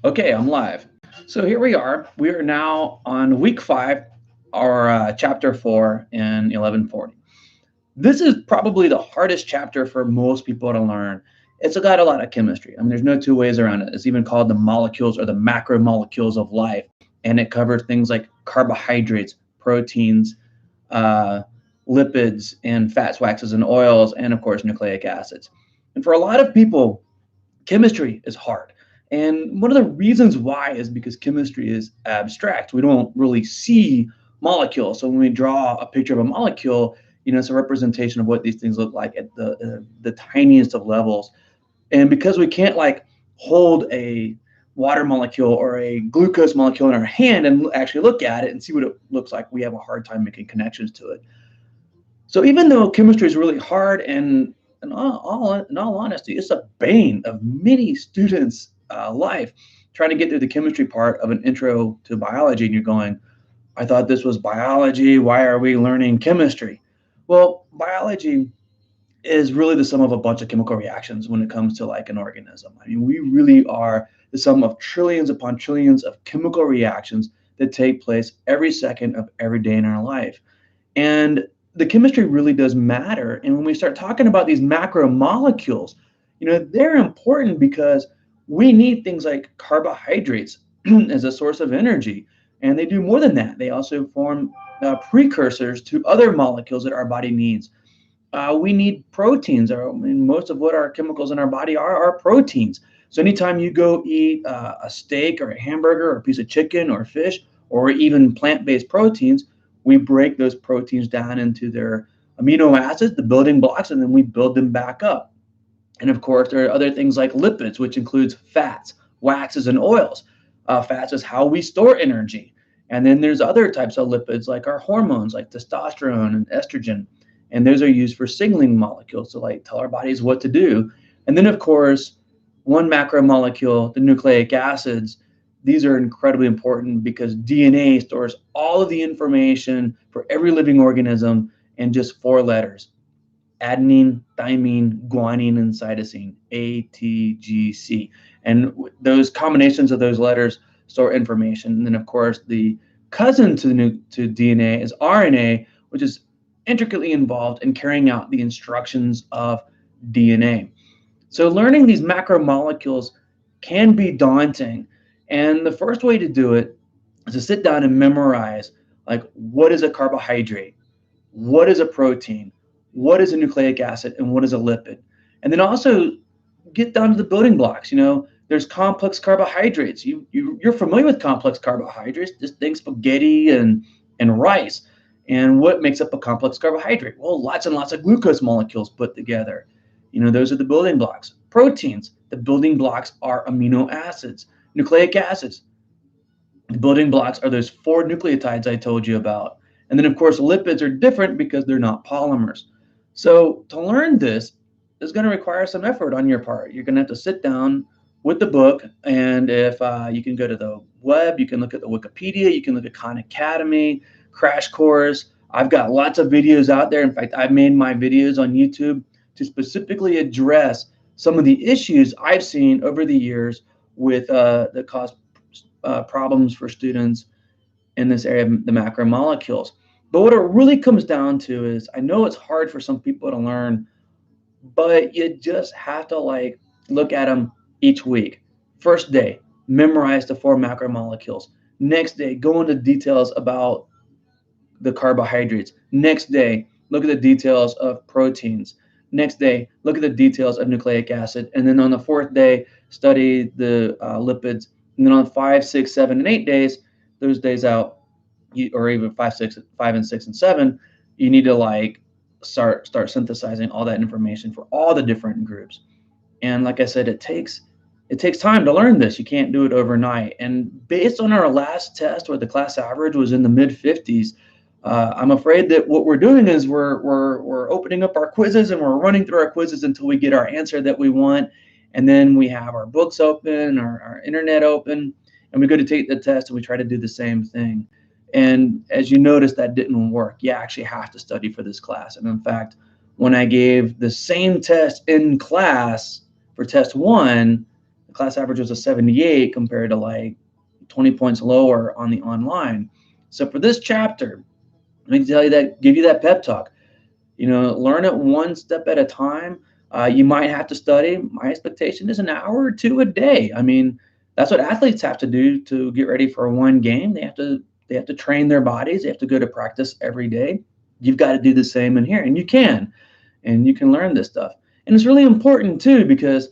Okay, I'm live. So here we are. We are now on week 5, or chapter 4 in 1140. This is probably the hardest chapter for most people to learn. It's got a lot of chemistry. I mean, there's no two ways around it. It's even called the molecules or the macromolecules of life, and it covers things like carbohydrates, proteins, uh, lipids, and fats, waxes, and oils, and of course, nucleic acids. And for a lot of people, chemistry is hard. And one of the reasons why is because chemistry is abstract. We don't really see molecules. So when we draw a picture of a molecule, it's a representation of what these things look like at the tiniest of levels. And because we can't like hold a water molecule or a glucose molecule in our hand and actually look at it and see what it looks like, we have a hard time making connections to it. So even though chemistry is really hard, and in all honesty, it's a bane of many students' life trying to get through the chemistry part of an intro to biology, and you're going, I thought this was biology. Why are we learning chemistry? Well, biology is really the sum of a bunch of chemical reactions when it comes to like an organism. I mean, we really are the sum of trillions upon trillions of chemical reactions that take place every second of every day in our life. And the chemistry really does matter. And when we start talking about these macromolecules, they're important because we need things like carbohydrates as a source of energy. And they do more than that. They also form precursors to other molecules that our body needs. We need proteins. I mean, most of what our chemicals in our body are proteins. So anytime you go eat a steak or a hamburger or a piece of chicken or fish or even plant-based proteins, we break those proteins down into their amino acids, the building blocks, and then we build them back up. And of course, there are other things like lipids, which includes fats, waxes, and oils. Fats is how we store energy. And then there's other types of lipids like our hormones, like testosterone and estrogen. And those are used for signaling molecules to like tell our bodies what to do. And then, of course, one macromolecule, the nucleic acids, these are incredibly important because DNA stores all of the information for every living organism in just 4 letters: adenine, thymine, guanine, and cytosine, ATGC. And those combinations of those letters store information. And then, of course, the cousin to DNA is RNA, which is intricately involved in carrying out the instructions of DNA. So learning these macromolecules can be daunting. And the first way to do it is to sit down and memorize, like, what is a carbohydrate? What is a protein? What is a nucleic acid? And what is a lipid? And then also get down to the building blocks. There's complex carbohydrates. You're familiar with complex carbohydrates. Just think spaghetti and rice. And what makes up a complex carbohydrate? Well, lots and lots of glucose molecules put together. Those are the building blocks. Proteins, the building blocks are amino acids. Nucleic acids, the building blocks are those 4 nucleotides I told you about. And then, of course, lipids are different because they're not polymers. So to learn this is going to require some effort on your part. You're going to have to sit down with the book, and if you can go to the web, you can look at the Wikipedia, you can look at Khan Academy, Crash Course. I've got lots of videos out there. In fact, I've made my videos on YouTube to specifically address some of the issues I've seen over the years with that cause problems for students in this area of the macromolecules. But what it really comes down to is, I know it's hard for some people to learn, but you just have to like look at them each week. First day, memorize the 4 macromolecules. Next day, go into details about the carbohydrates. Next day, look at the details of proteins. Next day, look at the details of nucleic acid. And then on the 4th day, study the lipids. And then on 5, 6, 7, and 8 days, those days out, or even 5, 6, 5, and 6, and 7, you need to like start synthesizing all that information for all the different groups. And like I said, it takes time to learn this. You can't do it overnight. And based on our last test, where the class average was in the mid 50s, I'm afraid that what we're doing is we're opening up our quizzes, and we're running through our quizzes until we get our answer that we want. And then we have our books open, our internet open, and we go to take the test, and we try to do the same thing. And as you notice, that didn't work. You actually have to study for this class. And in fact, when I gave the same test in class for test 1, the class average was a 78 compared to like 20 points lower on the online. So for this chapter, let me tell you that, give you that pep talk. Learn it one step at a time. You might have to study. My expectation is an hour or two a day. I mean, that's what athletes have to do to get ready for one game. They have to train their bodies. They have to go to practice every day. You've got to do the same in here, and you can learn this stuff. And it's really important too, because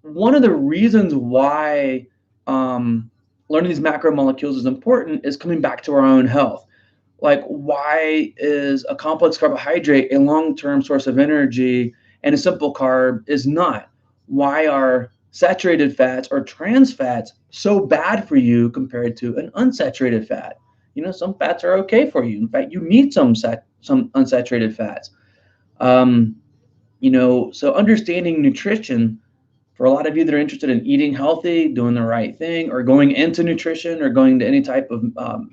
one of the reasons why learning these macromolecules is important is coming back to our own health. Like, why is a complex carbohydrate a long-term source of energy and a simple carb is not? Why are saturated fats or trans fats so bad for you compared to an unsaturated fat? Some fats are okay for you. In fact, you need some unsaturated fats. So understanding nutrition, for a lot of you that are interested in eating healthy, doing the right thing, or going into nutrition, or going to any type of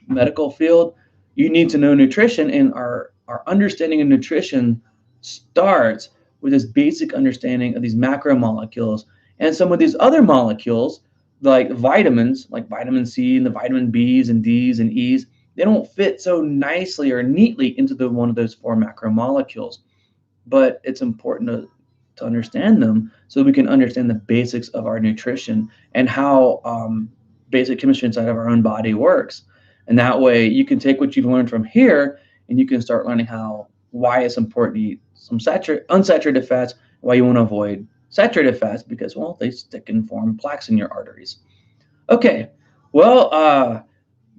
medical field, you need to know nutrition. And our understanding of nutrition starts with this basic understanding of these macromolecules and some of these other molecules, like vitamins, like vitamin C and the vitamin B's and D's and E's. They don't fit so nicely or neatly into one of those four macromolecules, but it's important to understand them so we can understand the basics of our nutrition and how basic chemistry inside of our own body works. And that way you can take what you've learned from here and you can start learning why it's important to eat some unsaturated fats, why you want to avoid saturated fats, because, well, they stick and form plaques in your arteries. Okay, well,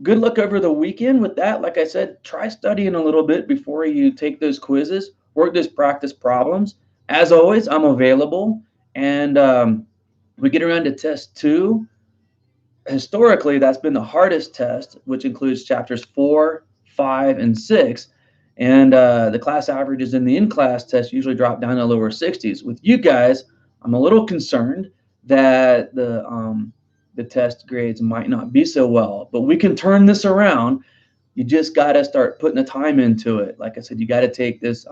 good luck over the weekend with that. Like I said, try studying a little bit before you take those quizzes, work those practice problems. As always, I'm available. And we get around to test 2. Historically, that's been the hardest test, which includes chapters 4, 5, and 6. And the class averages in the in-class test usually drop down to lower 60s. With you guys, I'm a little concerned that the test grades might not be so well, but we can turn this around. You just got to start putting the time into it. Like I said, you got to take this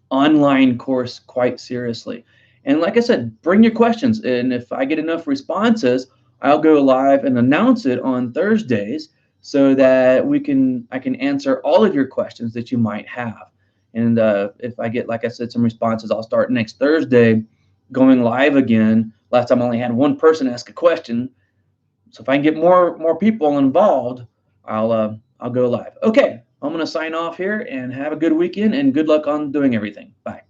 online course quite seriously. And like I said, bring your questions. And if I get enough responses, I'll go live and announce it on Thursdays so that I can answer all of your questions that you might have. And if I get, like I said, some responses, I'll start next Thursday going live again. Last time I only had one person ask a question. So if I can get more people involved, I'll go live. Okay, I'm going to sign off here and have a good weekend and good luck on doing everything. Bye.